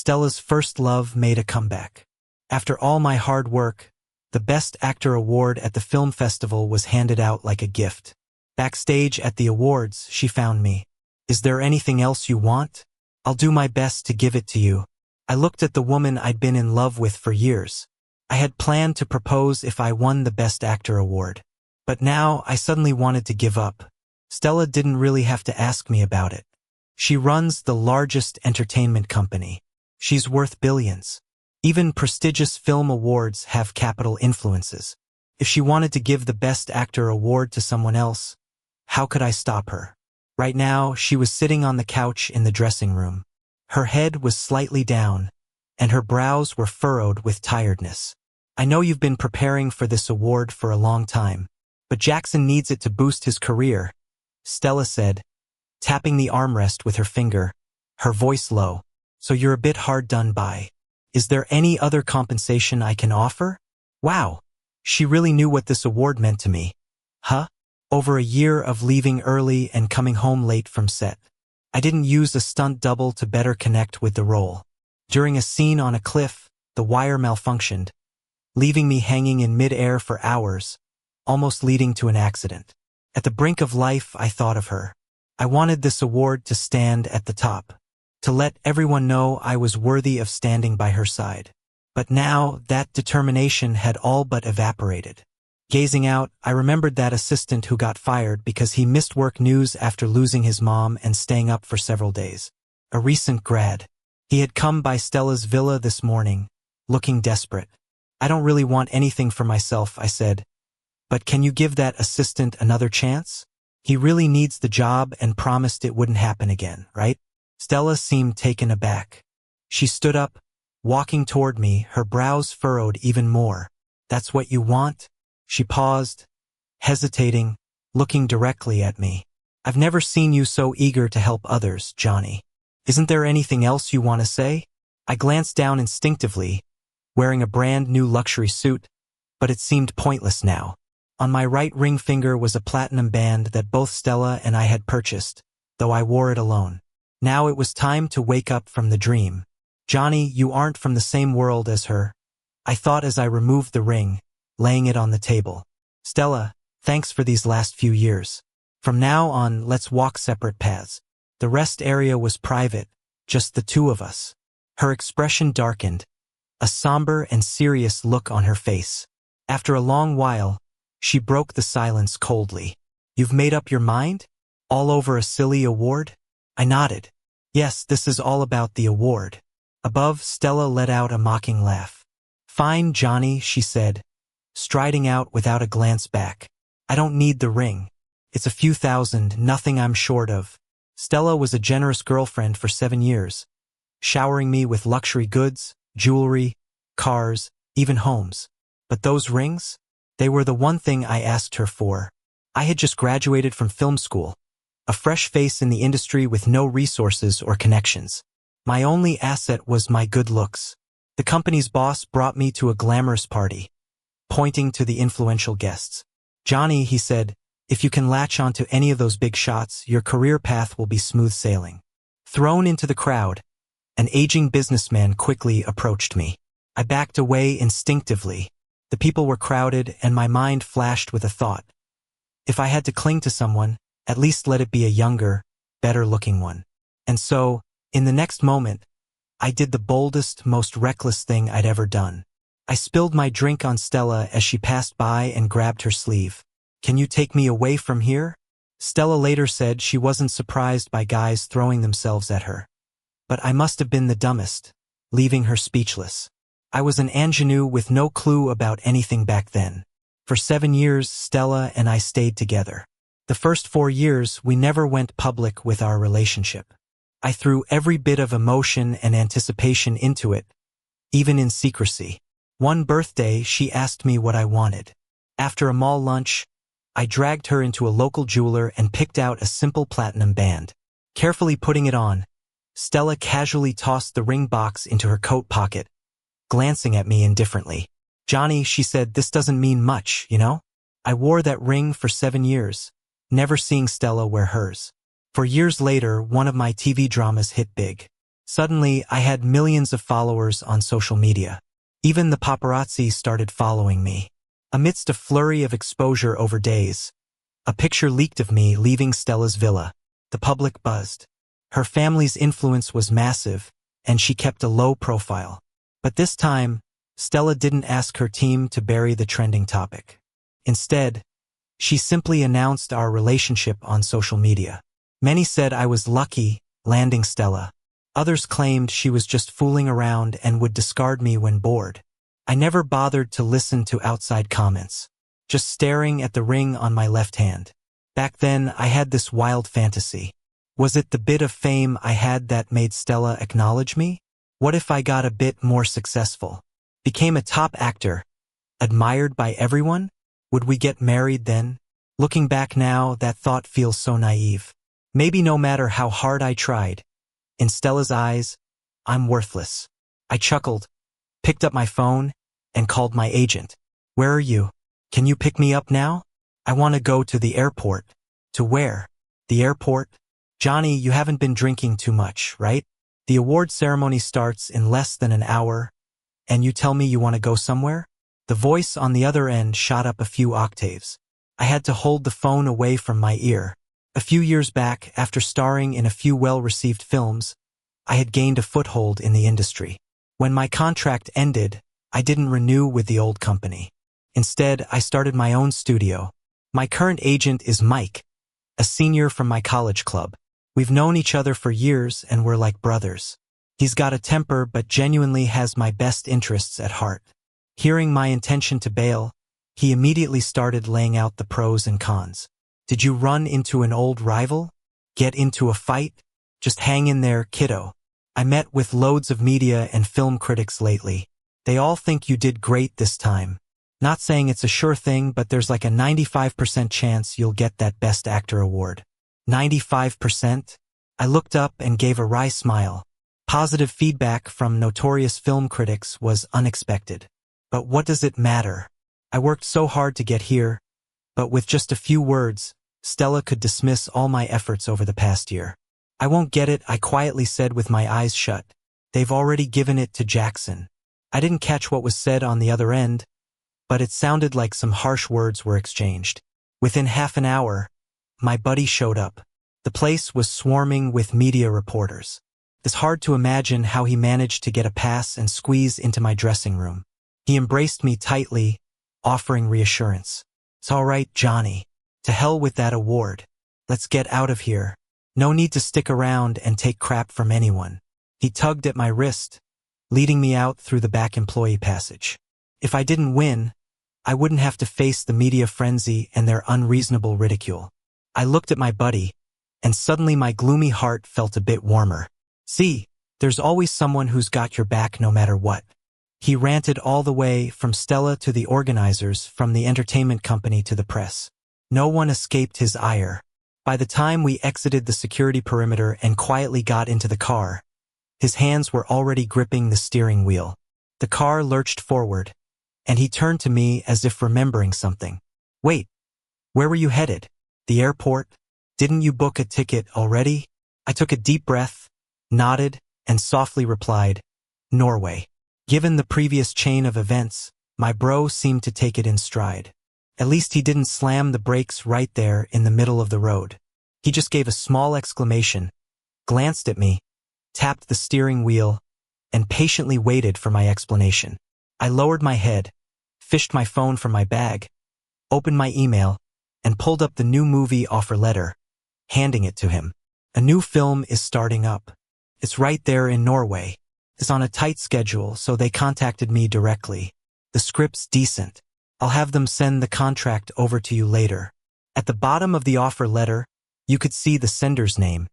Stella's first love made a comeback. After all my hard work, the Best Actor award at the film festival was handed out like a gift. Backstage at the awards, she found me. "Is there anything else you want? I'll do my best to give it to you." I looked at the woman I'd been in love with for years. I had planned to propose if I won the Best Actor award. But now I suddenly wanted to give up. Stella didn't really have to ask me about it. She runs the largest entertainment company. She's worth billions. Even prestigious film awards have capital influences. If she wanted to give the Best Actor award to someone else, how could I stop her? Right now, she was sitting on the couch in the dressing room. Her head was slightly down, and her brows were furrowed with tiredness. "I know you've been preparing for this award for a long time, but Jackson needs it to boost his career," Stella said, tapping the armrest with her finger, her voice low. "So you're a bit hard done by. Is there any other compensation I can offer?" Wow, she really knew what this award meant to me. Huh? Over a year of leaving early and coming home late from set. I didn't use a stunt double to better connect with the role. During a scene on a cliff, the wire malfunctioned, leaving me hanging in mid-air for hours, almost leading to an accident. At the brink of life, I thought of her. I wanted this award to stand at the top, to let everyone know I was worthy of standing by her side. But now, that determination had all but evaporated. Gazing out, I remembered that assistant who got fired because he missed work news after losing his mom and staying up for several days. A recent grad. He had come by Stella's villa this morning, looking desperate. "I don't really want anything for myself," I said. "But can you give that assistant another chance? He really needs the job and promised it wouldn't happen again, right?" Stella seemed taken aback. She stood up, walking toward me, her brows furrowed even more. "That's what you want?" She paused, hesitating, looking directly at me. "I've never seen you so eager to help others, Johnny. Isn't there anything else you want to say?" I glanced down instinctively, wearing a brand new luxury suit, but it seemed pointless now. On my right ring finger was a platinum band that both Stella and I had purchased, though I wore it alone. Now it was time to wake up from the dream. "Johnny, you aren't from the same world as her," I thought as I removed the ring, laying it on the table. "Stella, thanks for these last few years. From now on, let's walk separate paths." The rest area was private, just the two of us. Her expression darkened, a somber and serious look on her face. After a long while, she broke the silence coldly. "You've made up your mind? All over a silly award?" I nodded. "Yes, this is all about the award." Above, Stella let out a mocking laugh. "Fine, Johnny," she said, striding out without a glance back. "I don't need the ring. It's a few thousand, nothing I'm short of." Stella was a generous girlfriend for 7 years, showering me with luxury goods, jewelry, cars, even homes. But those rings? They were the one thing I asked her for. I had just graduated from film school, a fresh face in the industry with no resources or connections. My only asset was my good looks. The company's boss brought me to a glamorous party, pointing to the influential guests. "Johnny," he said, "if you can latch onto any of those big shots, your career path will be smooth sailing." Thrown into the crowd, an aging businessman quickly approached me. I backed away instinctively. The people were crowded, and my mind flashed with a thought. If I had to cling to someone, at least let it be a younger, better-looking one. And so, in the next moment, I did the boldest, most reckless thing I'd ever done. I spilled my drink on Stella as she passed by and grabbed her sleeve. "Can you take me away from here?" Stella later said she wasn't surprised by guys throwing themselves at her. But I must have been the dumbest, leaving her speechless. I was an ingenue with no clue about anything back then. For 7 years, Stella and I stayed together. The first 4 years, we never went public with our relationship. I threw every bit of emotion and anticipation into it, even in secrecy. One birthday, she asked me what I wanted. After a mall lunch, I dragged her into a local jeweler and picked out a simple platinum band. Carefully putting it on, Stella casually tossed the ring box into her coat pocket, glancing at me indifferently. "Johnny," she said, "this doesn't mean much, you know?" I wore that ring for 7 years, never seeing Stella wear hers. For years later, one of my TV dramas hit big. Suddenly, I had millions of followers on social media. Even the paparazzi started following me. Amidst a flurry of exposure over days, a picture leaked of me leaving Stella's villa. The public buzzed. Her family's influence was massive, and she kept a low profile. But this time, Stella didn't ask her team to bury the trending topic. Instead, she simply announced our relationship on social media. Many said I was lucky landing Stella. Others claimed she was just fooling around and would discard me when bored. I never bothered to listen to outside comments, just staring at the ring on my left hand. Back then, I had this wild fantasy. Was it the bit of fame I had that made Stella acknowledge me? What if I got a bit more successful? Became a top actor, admired by everyone? Would we get married then? Looking back now, that thought feels so naive. Maybe no matter how hard I tried, in Stella's eyes, I'm worthless. I chuckled, picked up my phone, and called my agent. Where are you? Can you pick me up now? I want to go to the airport. To where? The airport? Johnny, you haven't been drinking too much, right? The award ceremony starts in less than an hour, and you tell me you want to go somewhere? The voice on the other end shot up a few octaves. I had to hold the phone away from my ear. A few years back, after starring in a few well-received films, I had gained a foothold in the industry. When my contract ended, I didn't renew with the old company. Instead, I started my own studio. My current agent is Mike, a senior from my college club. We've known each other for years and we're like brothers. He's got a temper but genuinely has my best interests at heart. Hearing my intention to bail, he immediately started laying out the pros and cons. Did you run into an old rival? Get into a fight? Just hang in there, kiddo. I met with loads of media and film critics lately. They all think you did great this time. Not saying it's a sure thing, but there's like a 95% chance you'll get that Best Actor award. 95%? I looked up and gave a wry smile. Positive feedback from notorious film critics was unexpected. But what does it matter? I worked so hard to get here, but with just a few words, Stella could dismiss all my efforts over the past year. I won't get it, I quietly said with my eyes shut. They've already given it to Jackson. I didn't catch what was said on the other end, but it sounded like some harsh words were exchanged. Within half an hour, my buddy showed up. The place was swarming with media reporters. It's hard to imagine how he managed to get a pass and squeeze into my dressing room. He embraced me tightly, offering reassurance. It's all right, Johnny. To hell with that award. Let's get out of here. No need to stick around and take crap from anyone. He tugged at my wrist, leading me out through the back employee passage. If I didn't win, I wouldn't have to face the media frenzy and their unreasonable ridicule. I looked at my buddy, and suddenly my gloomy heart felt a bit warmer. See, there's always someone who's got your back no matter what. He ranted all the way from Stella to the organizers, from the entertainment company to the press. No one escaped his ire. By the time we exited the security perimeter and quietly got into the car, his hands were already gripping the steering wheel. The car lurched forward, and he turned to me as if remembering something. Wait, where were you headed? The airport? Didn't you book a ticket already? I took a deep breath, nodded, and softly replied, Norway. Given the previous chain of events, my bro seemed to take it in stride. At least he didn't slam the brakes right there in the middle of the road. He just gave a small exclamation, glanced at me, tapped the steering wheel, and patiently waited for my explanation. I lowered my head, fished my phone from my bag, opened my email, and pulled up the new movie offer letter, handing it to him. A new film is starting up. It's right there in Norway. It's on a tight schedule, so they contacted me directly. The script's decent. I'll have them send the contract over to you later. At the bottom of the offer letter, you could see the sender's name,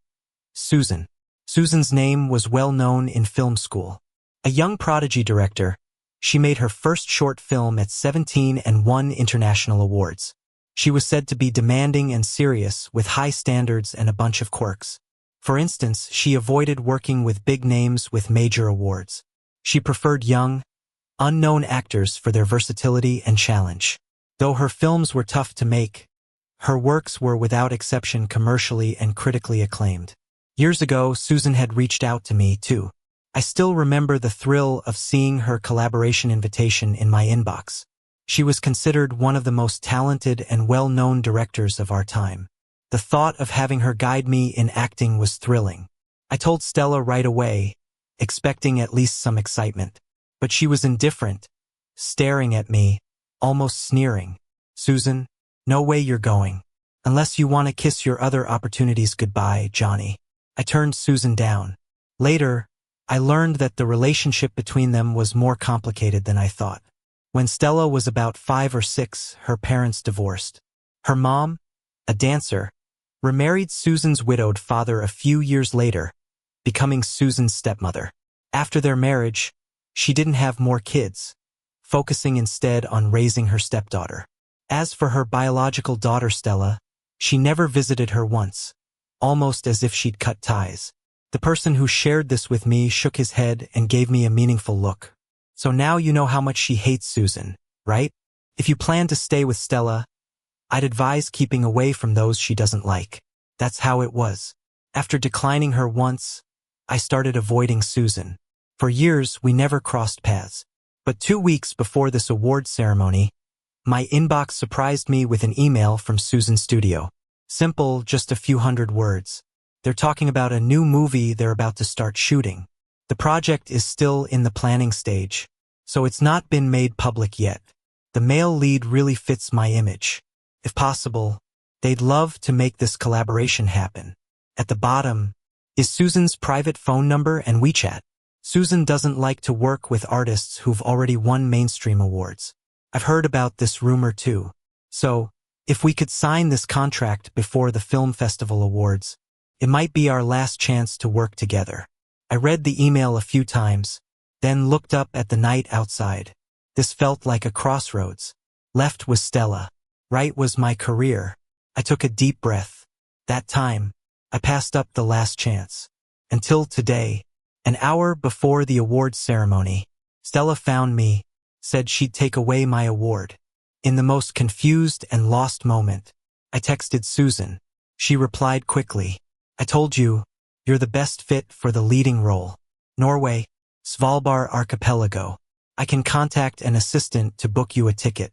Susan. Susan's name was well known in film school. A young prodigy director, she made her first short film at 17 and won international awards. She was said to be demanding and serious, with high standards and a bunch of quirks. For instance, she avoided working with big names with major awards. She preferred young, unknown actors for their versatility and challenge. Though her films were tough to make, her works were without exception commercially and critically acclaimed. Years ago, Susan had reached out to me, too. I still remember the thrill of seeing her collaboration invitation in my inbox. She was considered one of the most talented and well-known directors of our time. The thought of having her guide me in acting was thrilling. I told Stella right away, expecting at least some excitement. But she was indifferent, staring at me, almost sneering. Susan, no way you're going. Unless you want to kiss your other opportunities goodbye, Johnny. I turned Susan down. Later, I learned that the relationship between them was more complicated than I thought. When Stella was about 5 or 6, her parents divorced. Her mom, a dancer, remarried Susan's widowed father a few years later, becoming Susan's stepmother. After their marriage, she didn't have more kids, focusing instead on raising her stepdaughter. As for her biological daughter Stella, she never visited her once, almost as if she'd cut ties. The person who shared this with me shook his head and gave me a meaningful look. So now you know how much she hates Susan, right? If you plan to stay with Stella, I'd advise keeping away from those she doesn't like. That's how it was. After declining her once, I started avoiding Susan. For years, we never crossed paths. But 2 weeks before this award ceremony, my inbox surprised me with an email from Susan's studio. Simple, just a few hundred words. They're talking about a new movie they're about to start shooting. The project is still in the planning stage, so it's not been made public yet. The male lead really fits my image. If possible, they'd love to make this collaboration happen. At the bottom is Susan's private phone number and WeChat. Susan doesn't like to work with artists who've already won mainstream awards. I've heard about this rumor too. So, if we could sign this contract before the Film Festival Awards, it might be our last chance to work together. I read the email a few times, then looked up at the night outside. This felt like a crossroads. Left was Stella. Right was my career. I took a deep breath. That time, I passed up the last chance. Until today, an hour before the awards ceremony, Stella found me, said she'd take away my award. In the most confused and lost moment, I texted Susan. She replied quickly. I told you, you're the best fit for the leading role. Norway, Svalbard Archipelago. I can contact an assistant to book you a ticket.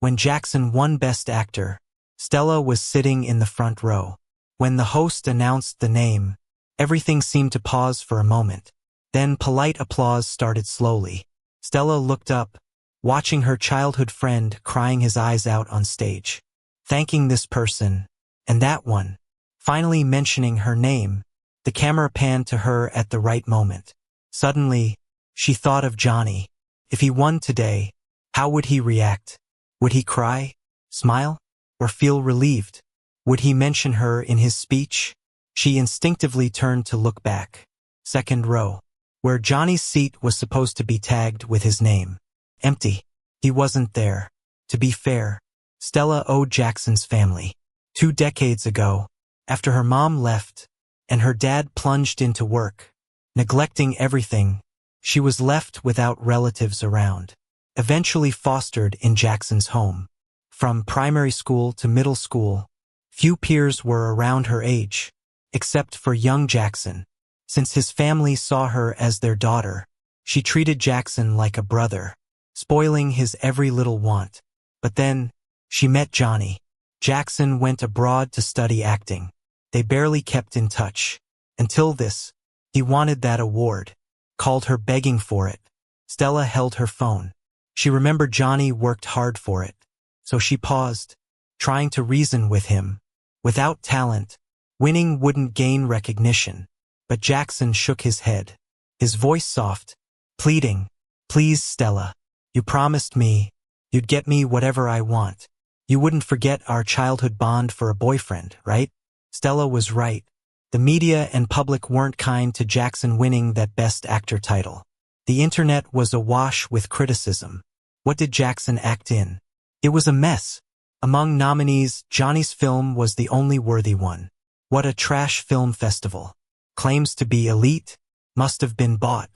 When Jackson won Best Actor, Stella was sitting in the front row. When the host announced the name, everything seemed to pause for a moment. Then polite applause started slowly. Stella looked up, watching her childhood friend crying his eyes out on stage. Thanking this person, and that one, finally mentioning her name, the camera panned to her at the right moment. Suddenly, she thought of Johnny. If he won today, how would he react? Would he cry, smile, or feel relieved? Would he mention her in his speech? She instinctively turned to look back. Second row, where Johnny's seat was supposed to be tagged with his name. Empty. He wasn't there. To be fair, Stella owed Jackson's family. 2 decades ago, after her mom left, and her dad plunged into work, neglecting everything, she was left without relatives around. Eventually fostered in Jackson's home. From primary school to middle school, few peers were around her age, except for young Jackson. Since his family saw her as their daughter, she treated Jackson like a brother, spoiling his every little want. But then, she met Johnny. Jackson went abroad to study acting. They barely kept in touch. Until this, he wanted that award, called her begging for it. Stella held her phone. She remembered Johnny worked hard for it. So she paused, trying to reason with him. Without talent, winning wouldn't gain recognition. But Jackson shook his head, his voice soft, pleading, "Please, Stella, you promised me you'd get me whatever I want. You wouldn't forget our childhood bond for a boyfriend, right?" Stella was right. The media and public weren't kind to Jackson winning that Best Actor title. The internet was awash with criticism. What did Jackson act in? It was a mess. Among nominees, Johnny's film was the only worthy one. What a trash film festival. Claims to be elite, must have been bought.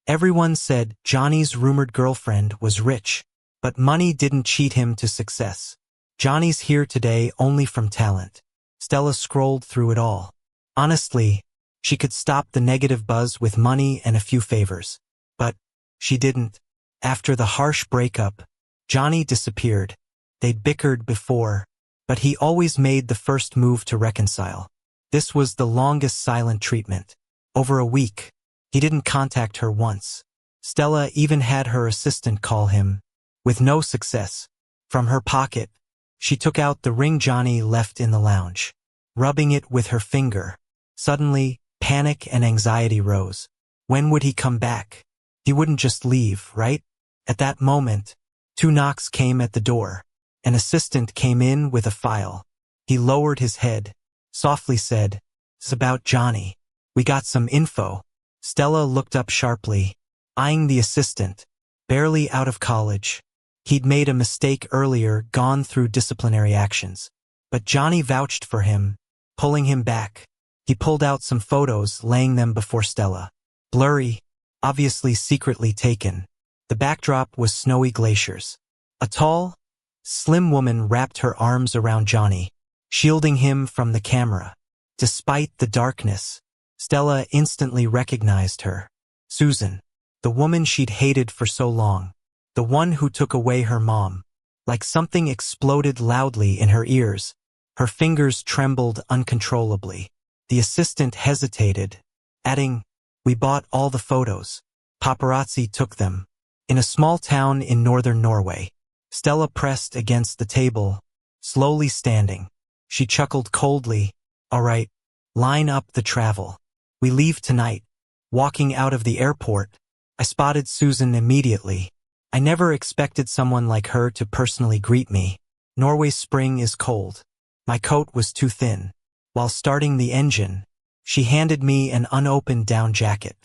Everyone said Johnny's rumored girlfriend was rich, but money didn't cheat him to success. Johnny's here today only from talent. Stella scrolled through it all. Honestly, She could stop the negative buzz with money and a few favors. But she didn't. After the harsh breakup, Johnny disappeared. They'd bickered before, but he always made the first move to reconcile. This was the longest silent treatment. Over a week. He didn't contact her once. Stella even had her assistant call him, with no success. From her pocket, she took out the ring Johnny left in the lounge. Rubbing it with her finger. Suddenly, panic and anxiety rose. When would he come back? He wouldn't just leave, right? At that moment, 2 knocks came at the door. An assistant came in with a file. He lowered his head, softly said, "It's about Johnny. We got some info." Stella looked up sharply, eyeing the assistant, barely out of college. He'd made a mistake earlier, gone through disciplinary actions. But Johnny vouched for him, pulling him back. He pulled out some photos, laying them before Stella. Blurry, obviously secretly taken. The backdrop was snowy glaciers. A tall, slim woman wrapped her arms around Johnny, shielding him from the camera. Despite the darkness, Stella instantly recognized her. Susan, the woman she'd hated for so long. The one who took away her mom. Like something exploded loudly in her ears. Her fingers trembled uncontrollably. The assistant hesitated, adding, "We bought all the photos. Paparazzi took them." In a small town in northern Norway, Stella pressed against the table, slowly standing. She chuckled coldly. "All right, line up the travel. We leave tonight." Walking out of the airport, I spotted Susan immediately. I never expected someone like her to personally greet me. Norway's spring is cold. My coat was too thin. While starting the engine, she handed me an unopened down jacket.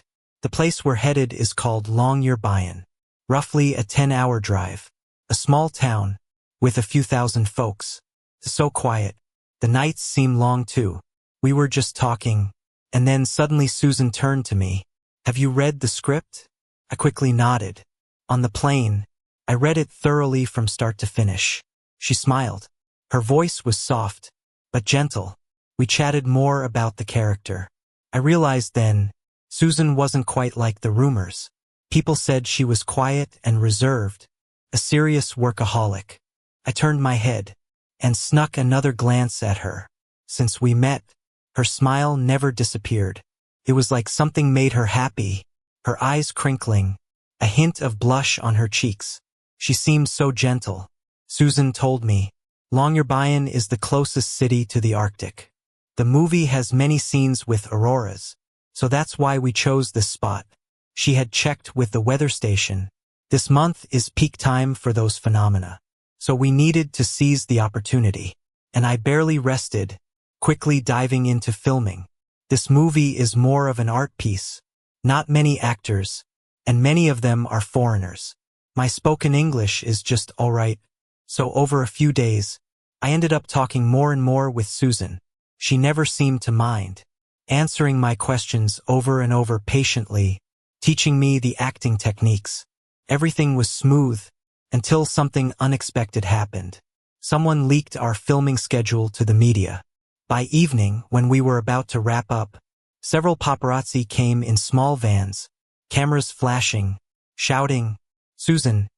The place we're headed is called Longyearbyen, roughly a 10-hour drive. A small town, with a few thousand folks. So quiet. The nights seem long too. We were just talking, and then suddenly Susan turned to me. "Have you read the script?" I quickly nodded. On the plane, I read it thoroughly from start to finish. She smiled. Her voice was soft, but gentle. We chatted more about the character. I realized then, Susan wasn't quite like the rumors. People said she was quiet and reserved, a serious workaholic. I turned my head and snuck another glance at her. Since we met, her smile never disappeared. It was like something made her happy, her eyes crinkling, a hint of blush on her cheeks. She seemed so gentle. Susan told me, Longyearbyen is the closest city to the Arctic. The movie has many scenes with auroras, so that's why we chose this spot. She had checked with the weather station. This month is peak time for those phenomena, so we needed to seize the opportunity. And I barely rested, quickly diving into filming. This movie is more of an art piece. Not many actors, and many of them are foreigners. My spoken English is just all right. So over a few days, I ended up talking more and more with Susan. She never seemed to mind, answering my questions over and over patiently, teaching me the acting techniques. Everything was smooth until something unexpected happened. Someone leaked our filming schedule to the media. By evening, when we were about to wrap up, several paparazzi came in small vans, cameras flashing, shouting, "Susan,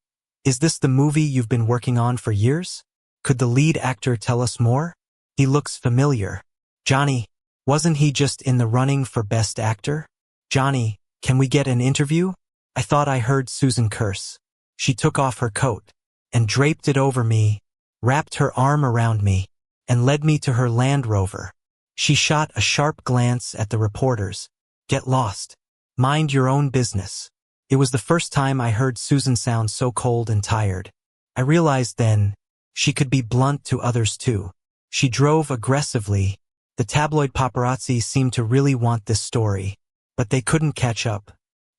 is this the movie you've been working on for years? Could the lead actor tell us more? He looks familiar." "Johnny, wasn't he just in the running for Best Actor? Johnny, can we get an interview?" I thought I heard Susan curse. She took off her coat and draped it over me, wrapped her arm around me, and led me to her Land Rover. She shot a sharp glance at the reporters. "Get lost. Mind your own business." It was the first time I heard Susan sound so cold and tired. I realized then, she could be blunt to others too. She drove aggressively. The tabloid paparazzi seemed to really want this story, but they couldn't catch up.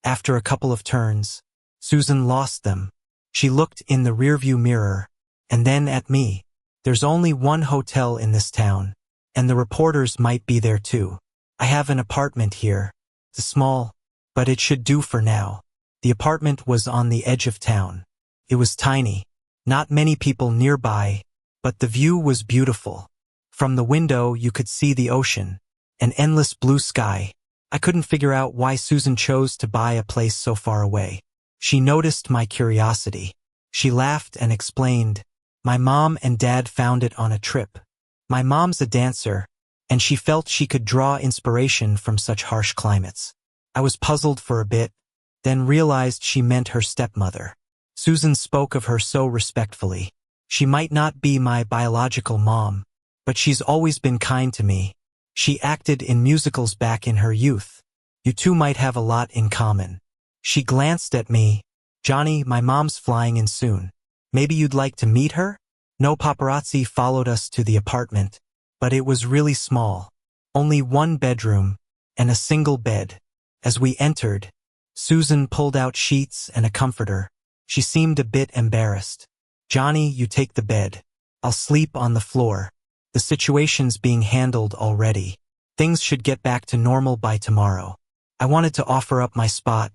After a couple of turns, Susan lost them. She looked in the rearview mirror, and then at me. "There's only one hotel in this town, and the reporters might be there too. I have an apartment here. It's small, but it should do for now." The apartment was on the edge of town. It was tiny, not many people nearby, but the view was beautiful. From the window you could see the ocean, an endless blue sky, I couldn't figure out why Susan chose to buy a place so far away. She noticed my curiosity. She laughed and explained, "My mom and dad found it on a trip. My mom's a dancer, and she felt she could draw inspiration from such harsh climates." I was puzzled for a bit, then realized she meant her stepmother. Susan spoke of her so respectfully. "She might not be my biological mom, but she's always been kind to me. She acted in musicals back in her youth. You two might have a lot in common." She glanced at me. "Johnny, my mom's flying in soon. Maybe you'd like to meet her?" No paparazzi followed us to the apartment, but it was really small. Only one bedroom and a single bed. As we entered, Susan pulled out sheets and a comforter. She seemed a bit embarrassed. "Johnny, you take the bed. I'll sleep on the floor. The situation's being handled already. Things should get back to normal by tomorrow." I wanted to offer up my spot,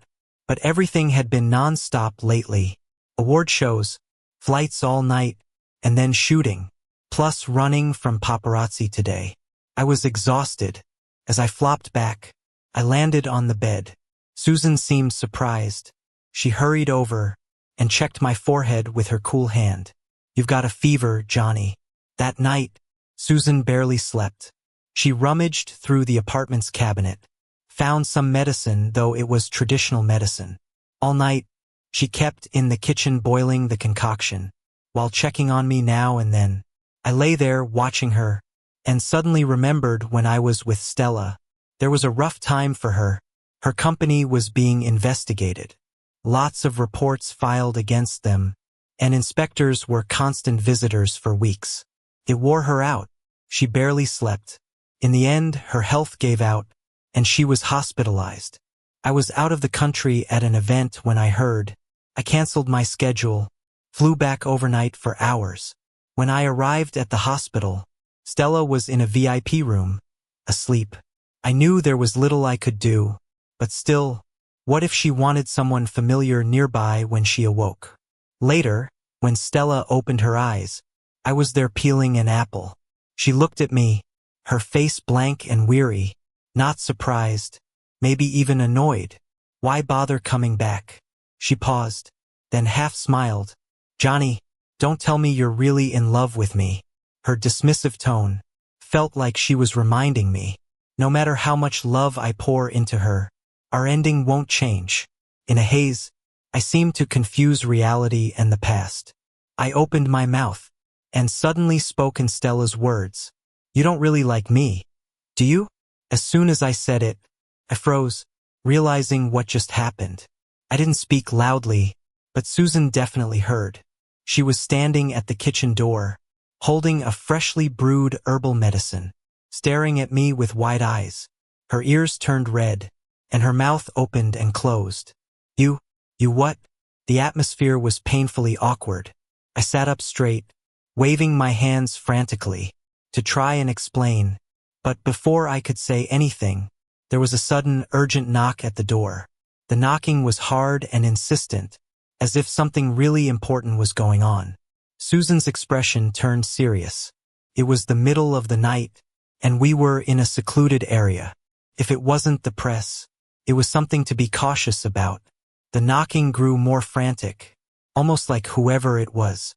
but everything had been non-stop lately. Award shows, flights all night, and then shooting, plus running from paparazzi today. I was exhausted. As I flopped back, I landed on the bed. Susan seemed surprised. She hurried over and checked my forehead with her cool hand. "You've got a fever, Johnny." That night, Susan barely slept. She rummaged through the apartment's cabinet, found some medicine, though it was traditional medicine. All night, she kept in the kitchen boiling the concoction, while checking on me now and then. I lay there watching her, and suddenly remembered when I was with Stella. There was a rough time for her. Her company was being investigated. Lots of reports filed against them, and inspectors were constant visitors for weeks. It wore her out. She barely slept. In the end, her health gave out, and she was hospitalized. I was out of the country at an event when I heard. I canceled my schedule, flew back overnight for hours. When I arrived at the hospital, Stella was in a VIP room, asleep. I knew there was little I could do, but still, what if she wanted someone familiar nearby when she awoke? Later, when Stella opened her eyes, I was there peeling an apple. She looked at me, her face blank and weary, not surprised, maybe even annoyed. Why bother coming back? She paused, then half smiled. "Johnny, don't tell me you're really in love with me." Her dismissive tone felt like she was reminding me, no matter how much love I pour into her, our ending won't change. In a haze, I seemed to confuse reality and the past. I opened my mouth, and suddenly spoke in Stella's words. "You don't really like me, do you?" As soon as I said it, I froze, realizing what just happened. I didn't speak loudly, but Susan definitely heard. She was standing at the kitchen door, holding a freshly brewed herbal medicine, staring at me with wide eyes. Her ears turned red, and her mouth opened and closed. You what?" The atmosphere was painfully awkward. I sat up straight, waving my hands frantically, to try and explain, but before I could say anything, there was a sudden, urgent knock at the door. The knocking was hard and insistent, as if something really important was going on. Susan's expression turned serious. It was the middle of the night, and we were in a secluded area. If it wasn't the press, it was something to be cautious about. The knocking grew more frantic, almost like whoever it was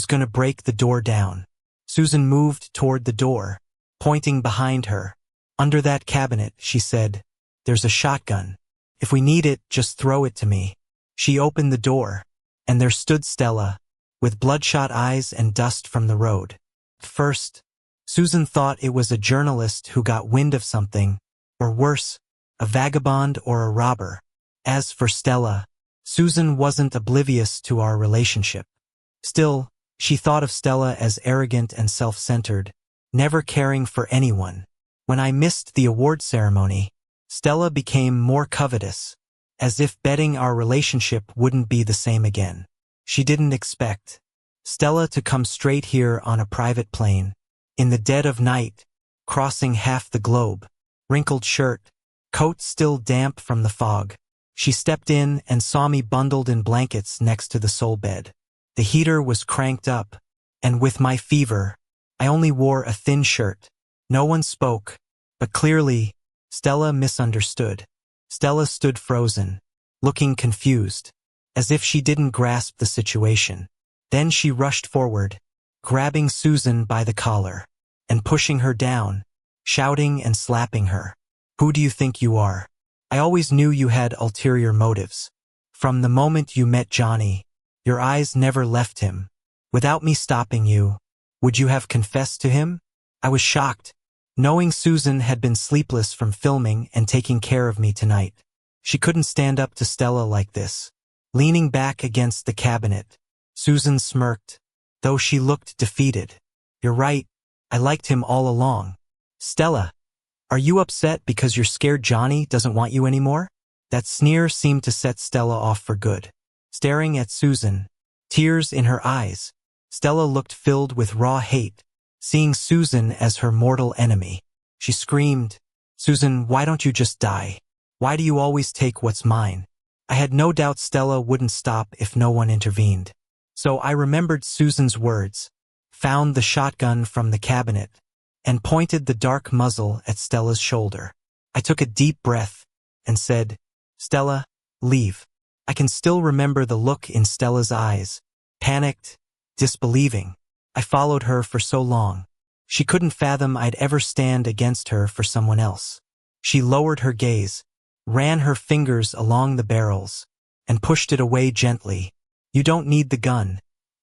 going to break the door down. Susan moved toward the door, pointing behind her. "Under that cabinet," she said, "there's a shotgun. If we need it, just throw it to me." She opened the door, and there stood Stella, with bloodshot eyes and dust from the road. First, Susan thought it was a journalist who got wind of something, or worse, a vagabond or a robber. As for Stella, Susan wasn't oblivious to our relationship. Still, she thought of Stella as arrogant and self-centered, never caring for anyone. When I missed the award ceremony, Stella became more covetous, as if betting our relationship wouldn't be the same again. She didn't expect Stella to come straight here on a private plane, in the dead of night, crossing half the globe. Wrinkled shirt, coat still damp from the fog. She stepped in and saw me bundled in blankets next to the soul bed. The heater was cranked up, and with my fever, I only wore a thin shirt. No one spoke, but clearly, Stella misunderstood. Stella stood frozen, looking confused, as if she didn't grasp the situation. Then she rushed forward, grabbing Susan by the collar, and pushing her down, shouting and slapping her. "Who do you think you are? I always knew you had ulterior motives. From the moment you met Johnny, your eyes never left him. Without me stopping you, would you have confessed to him?" I was shocked, knowing Susan had been sleepless from filming and taking care of me tonight. She couldn't stand up to Stella like this. Leaning back against the cabinet, Susan smirked, though she looked defeated. "You're right, I liked him all along." "Stella, are you upset because you're scared Johnny doesn't want you anymore?" That sneer seemed to set Stella off for good. Staring at Susan, tears in her eyes, Stella looked filled with raw hate, seeing Susan as her mortal enemy. She screamed, "Susan, why don't you just die? Why do you always take what's mine?" I had no doubt Stella wouldn't stop if no one intervened. So I remembered Susan's words, found the shotgun from the cabinet, and pointed the dark muzzle at Stella's shoulder. I took a deep breath and said, "Stella, leave." I can still remember the look in Stella's eyes, panicked, disbelieving. I followed her for so long. She couldn't fathom I'd ever stand against her for someone else. She lowered her gaze, ran her fingers along the barrels, and pushed it away gently. "You don't need the gun,"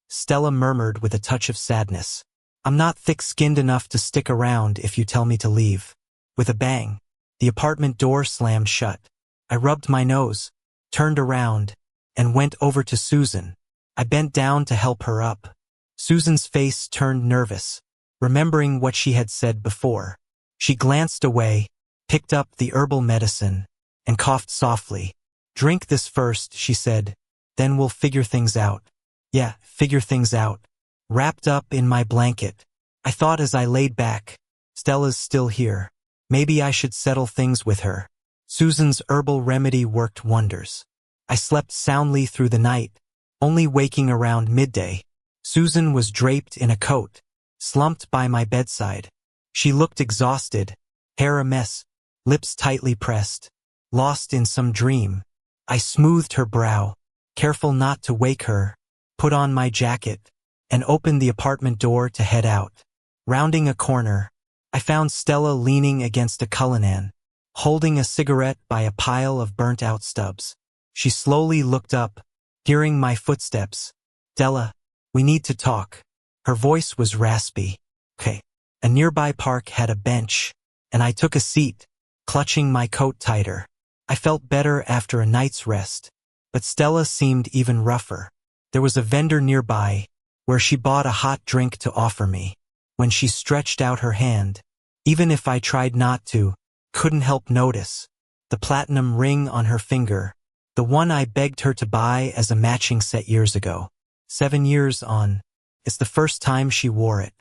Stella murmured with a touch of sadness. "I'm not thick-skinned enough to stick around if you tell me to leave." With a bang, the apartment door slammed shut. I rubbed my nose, turned around, and went over to Susan. I bent down to help her up. Susan's face turned nervous, remembering what she had said before. She glanced away, picked up the herbal medicine, and coughed softly. "Drink this first," she said, "then we'll figure things out." "Yeah, figure things out." Wrapped up in my blanket, I thought as I laid back, Stella's still here. Maybe I should settle things with her. Susan's herbal remedy worked wonders. I slept soundly through the night, only waking around midday. Susan was draped in a coat, slumped by my bedside. She looked exhausted, hair a mess, lips tightly pressed, lost in some dream. I smoothed her brow, careful not to wake her, put on my jacket, and opened the apartment door to head out. Rounding a corner, I found Stella leaning against a Cullinan, holding a cigarette by a pile of burnt-out stubs. She slowly looked up, hearing my footsteps. "Stella, we need to talk." Her voice was raspy. "Okay." A nearby park had a bench, and I took a seat, clutching my coat tighter. I felt better after a night's rest, but Stella seemed even rougher. There was a vendor nearby, where she bought a hot drink to offer me. When she stretched out her hand, even if I tried not to, couldn't help notice the platinum ring on her finger, the one I begged her to buy as a matching set years ago. 7 years on, it's the first time she wore it.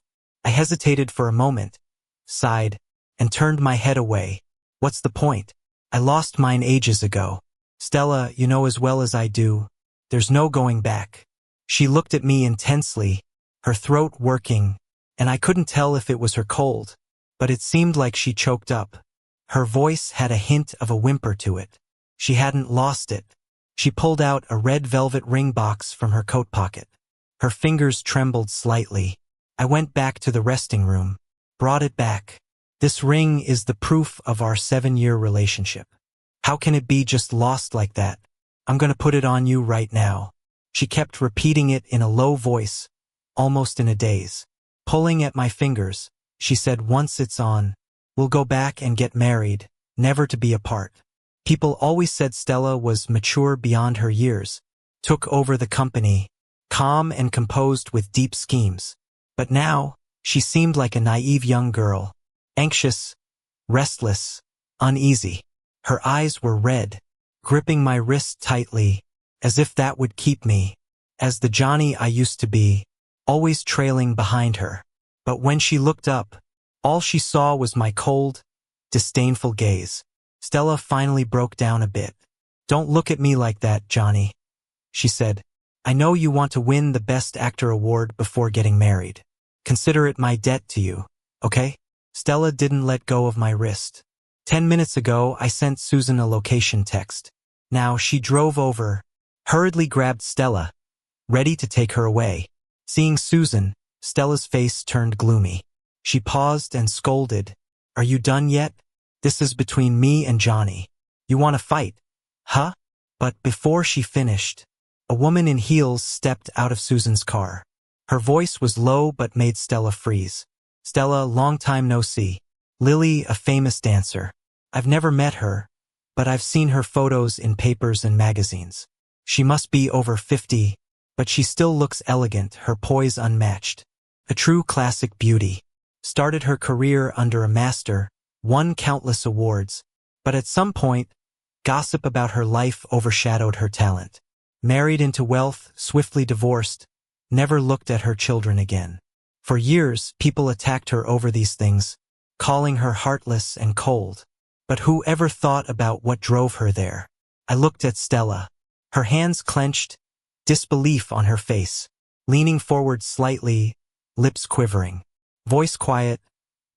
I hesitated for a moment, sighed, and turned my head away. What's the point? I lost mine ages ago. Stella, you know as well as I do, there's no going back. She looked at me intensely, her throat working, and I couldn't tell if it was her cold, but it seemed like she choked up. Her voice had a hint of a whimper to it. She hadn't lost it. She pulled out a red velvet ring box from her coat pocket. Her fingers trembled slightly. I went back to the resting room, brought it back. "This ring is the proof of our 7-year relationship. How can it be just lost like that? I'm gonna put it on you right now." She kept repeating it in a low voice, almost in a daze. Pulling at my fingers, she said, "Once it's on, we'll go back and get married, never to be apart." People always said Stella was mature beyond her years, took over the company, calm and composed with deep schemes. But now, she seemed like a naive young girl, anxious, restless, uneasy. Her eyes were red, gripping my wrist tightly, as if that would keep me, as the Johnny I used to be, always trailing behind her. But when she looked up, all she saw was my cold, disdainful gaze. Stella finally broke down a bit. "Don't look at me like that, Johnny," she said. "I know you want to win the Best Actor award before getting married. Consider it my debt to you, okay?" Stella didn't let go of my wrist. 10 minutes ago, I sent Susan a location text. Now she drove over, hurriedly grabbed Stella, ready to take her away. Seeing Susan, Stella's face turned gloomy. She paused and scolded. Are you done yet? This is between me and Johnny. You want to fight? Huh? But before she finished, a woman in heels stepped out of Susan's car. Her voice was low but made Stella freeze. Stella, long time no see. Lily, a famous dancer. I've never met her, but I've seen her photos in papers and magazines. She must be over 50, but she still looks elegant, her poise unmatched. A true classic beauty. Started her career under a master, won countless awards, but at some point, gossip about her life overshadowed her talent. Married into wealth, swiftly divorced, never looked at her children again. For years, people attacked her over these things, calling her heartless and cold. But who ever thought about what drove her there? I looked at Stella. Her hands clenched, disbelief on her face, leaning forward slightly, lips quivering, voice quiet,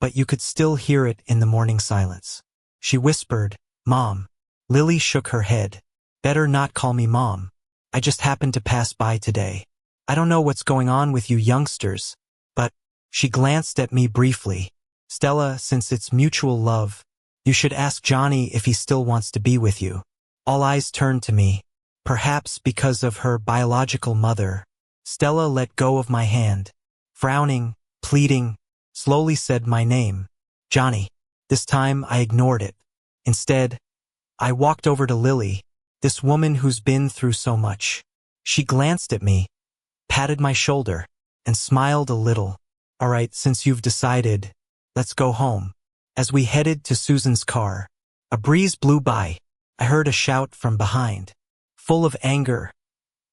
but you could still hear it in the morning silence. She whispered, Mom. Lily shook her head. Better not call me Mom. I just happened to pass by today. I don't know what's going on with you youngsters, but she glanced at me briefly. Stella, since it's mutual love, you should ask Johnny if he still wants to be with you. All eyes turned to me. Perhaps because of her biological mother, Stella let go of my hand. Frowning, pleading, slowly said my name. Johnny. This time I ignored it. Instead, I walked over to Lily, this woman who's been through so much. She glanced at me, patted my shoulder, and smiled a little. All right, since you've decided, let's go home. As we headed to Susan's car, a breeze blew by. I heard a shout from behind, full of anger,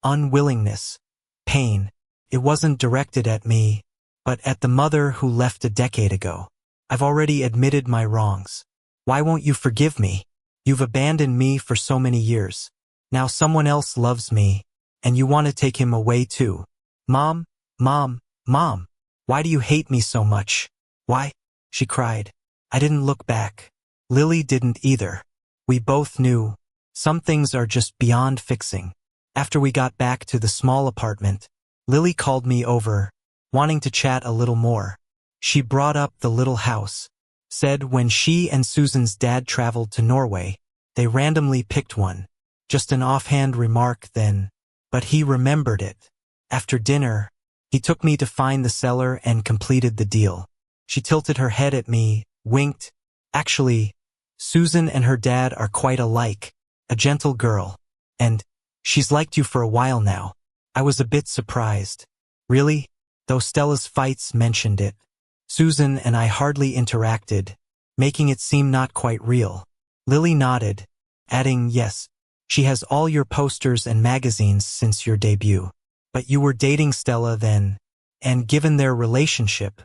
unwillingness, pain. It wasn't directed at me, but at the mother who left a decade ago. I've already admitted my wrongs. Why won't you forgive me? You've abandoned me for so many years. Now someone else loves me, and you want to take him away too. Mom, Mom, Mom, why do you hate me so much? Why? She cried. I didn't look back. Lily didn't either. We both knew. Some things are just beyond fixing. After we got back to the small apartment, Lily called me over, wanting to chat a little more. She brought up the little house, said when she and Susan's dad traveled to Norway, they randomly picked one. Just an offhand remark then, but he remembered it. After dinner, he took me to find the seller and completed the deal. She tilted her head at me, winked. Actually, Susan and her dad are quite alike, a gentle girl, and she's liked you for a while now. I was a bit surprised. Really? Though Stella's fights mentioned it. Susan and I hardly interacted, making it seem not quite real. Lily nodded, adding, yes, she has all your posters and magazines since your debut. But you were dating Stella then, and given their relationship,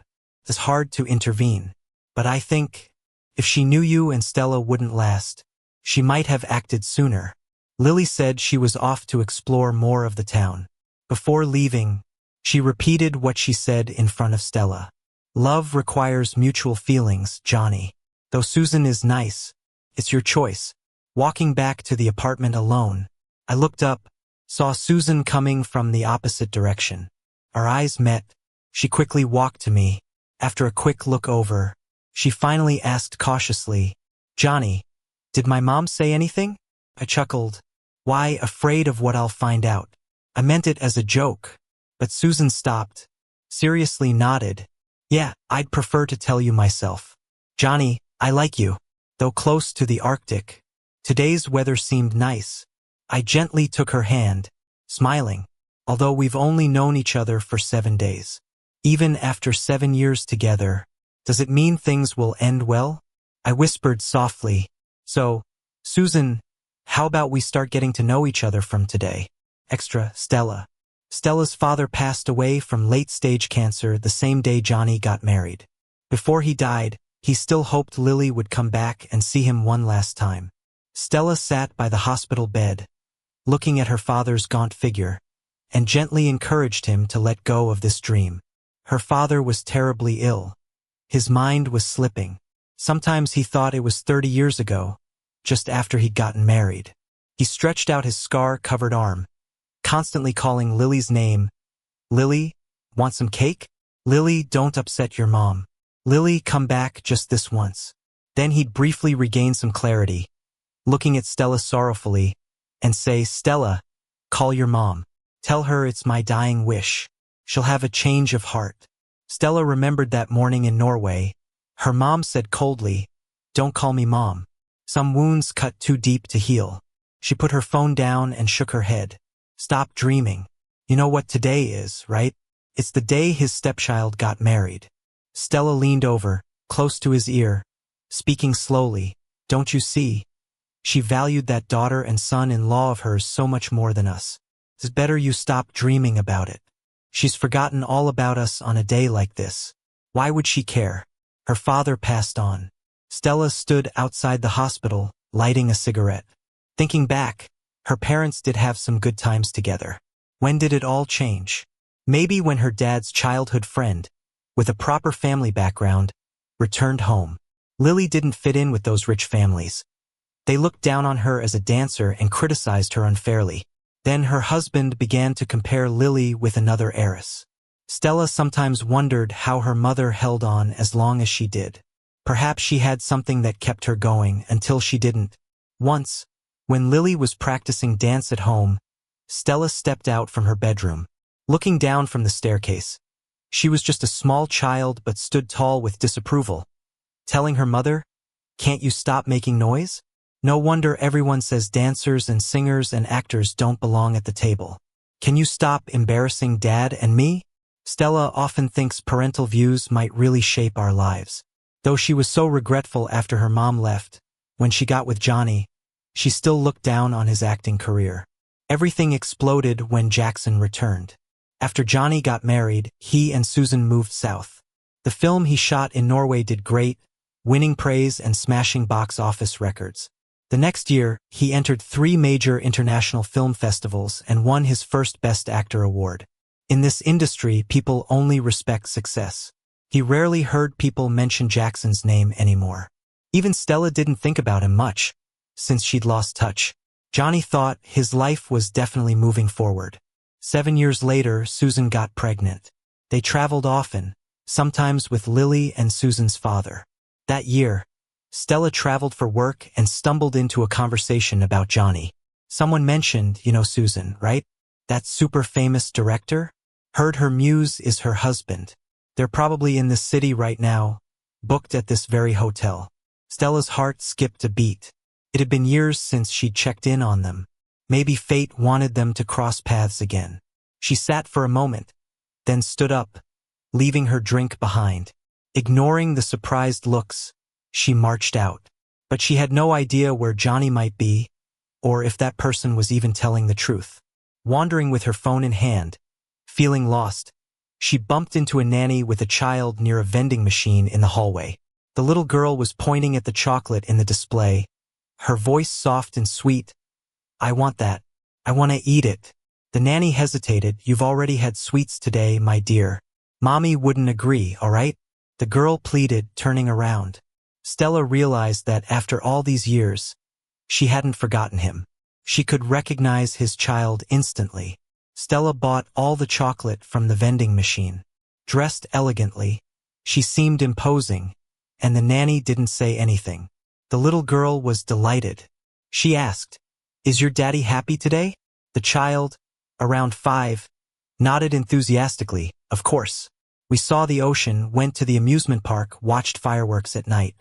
it's hard to intervene. But I think, if she knew you and Stella wouldn't last, she might have acted sooner. Lily said she was off to explore more of the town. Before leaving, she repeated what she said in front of Stella. Love requires mutual feelings, Johnny. Though Susan is nice, it's your choice. Walking back to the apartment alone, I looked up, saw Susan coming from the opposite direction. Our eyes met. She quickly walked to me. After a quick look over, she finally asked cautiously, Johnny, did my mom say anything? I chuckled. Why, afraid of what I'll find out? I meant it as a joke. But Susan stopped, seriously nodded. Yeah, I'd prefer to tell you myself. Johnny, I like you. Though close to the Arctic, today's weather seemed nice. I gently took her hand, smiling, although we've only known each other for 7 days. Even after 7 years together, does it mean things will end well? I whispered softly. So, Susan, how about we start getting to know each other from today? Extra, Stella. Stella's father passed away from late-stage cancer the same day Johnny got married. Before he died, he still hoped Lily would come back and see him one last time. Stella sat by the hospital bed, looking at her father's gaunt figure, and gently encouraged him to let go of this dream. Her father was terribly ill. His mind was slipping. Sometimes he thought it was 30 years ago, just after he'd gotten married. He stretched out his scar-covered arm, constantly calling Lily's name. Lily, want some cake? Lily, don't upset your mom. Lily, come back just this once. Then he'd briefly regain some clarity, looking at Stella sorrowfully, and say, Stella, call your mom. Tell her it's my dying wish. She'll have a change of heart. Stella remembered that morning in Norway. Her mom said coldly, don't call me mom. Some wounds cut too deep to heal. She put her phone down and shook her head. Stop dreaming. You know what today is, right? It's the day his stepchild got married. Stella leaned over, close to his ear, speaking slowly. Don't you see? She valued that daughter and son-in-law of hers so much more than us. It's better you stop dreaming about it. She's forgotten all about us on a day like this. Why would she care? Her father passed on. Stella stood outside the hospital, lighting a cigarette. Thinking back, her parents did have some good times together. When did it all change? Maybe when her dad's childhood friend, with a proper family background, returned home. Lily didn't fit in with those rich families. They looked down on her as a dancer and criticized her unfairly. Then her husband began to compare Lily with another heiress. Stella sometimes wondered how her mother held on as long as she did. Perhaps she had something that kept her going until she didn't. Once, when Lily was practicing dance at home, Stella stepped out from her bedroom, looking down from the staircase. She was just a small child but stood tall with disapproval, telling her mother, can't you stop making noise? No wonder everyone says dancers and singers and actors don't belong at the table. Can you stop embarrassing Dad and me? Stella often thinks parental views might really shape our lives. Though she was so regretful after her mom left, when she got with Johnny, she still looked down on his acting career. Everything exploded when Jackson returned. After Johnny got married, he and Susan moved south. The film he shot in Norway did great, winning praise and smashing box office records. The next year, he entered 3 major international film festivals and won his first Best Actor award. In this industry, people only respect success. He rarely heard people mention Jackson's name anymore. Even Stella didn't think about him much, since she'd lost touch. Johnny thought his life was definitely moving forward. 7 years later, Susan got pregnant. They traveled often, sometimes with Lily and Susan's father. That year, Stella traveled for work and stumbled into a conversation about Johnny. Someone mentioned, you know Susan, right? That super famous director? Heard her muse is her husband. They're probably in this city right now, booked at this very hotel. Stella's heart skipped a beat. It had been years since she'd checked in on them. Maybe fate wanted them to cross paths again. She sat for a moment, then stood up, leaving her drink behind. Ignoring the surprised looks, she marched out. But she had no idea where Johnny might be, or if that person was even telling the truth. Wandering with her phone in hand, feeling lost, she bumped into a nanny with a child near a vending machine in the hallway. The little girl was pointing at the chocolate in the display, her voice soft and sweet. I want that. I want to eat it. The nanny hesitated. You've already had sweets today, my dear. Mommy wouldn't agree, all right? The girl pleaded, turning around. Stella realized that after all these years, she hadn't forgotten him. She could recognize his child instantly. Stella bought all the chocolate from the vending machine. Dressed elegantly, she seemed imposing, and the nanny didn't say anything. The little girl was delighted. She asked, is your daddy happy today? The child, around 5, nodded enthusiastically. Of course. We saw the ocean, went to the amusement park, watched fireworks at night.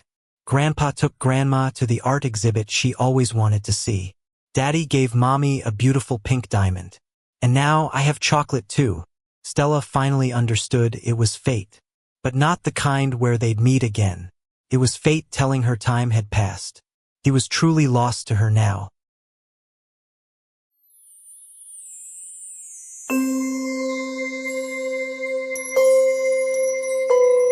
Grandpa took Grandma to the art exhibit she always wanted to see. Daddy gave Mommy a beautiful pink diamond. And now I have chocolate too. Stella finally understood it was fate. But not the kind where they'd meet again. It was fate telling her time had passed. He was truly lost to her now.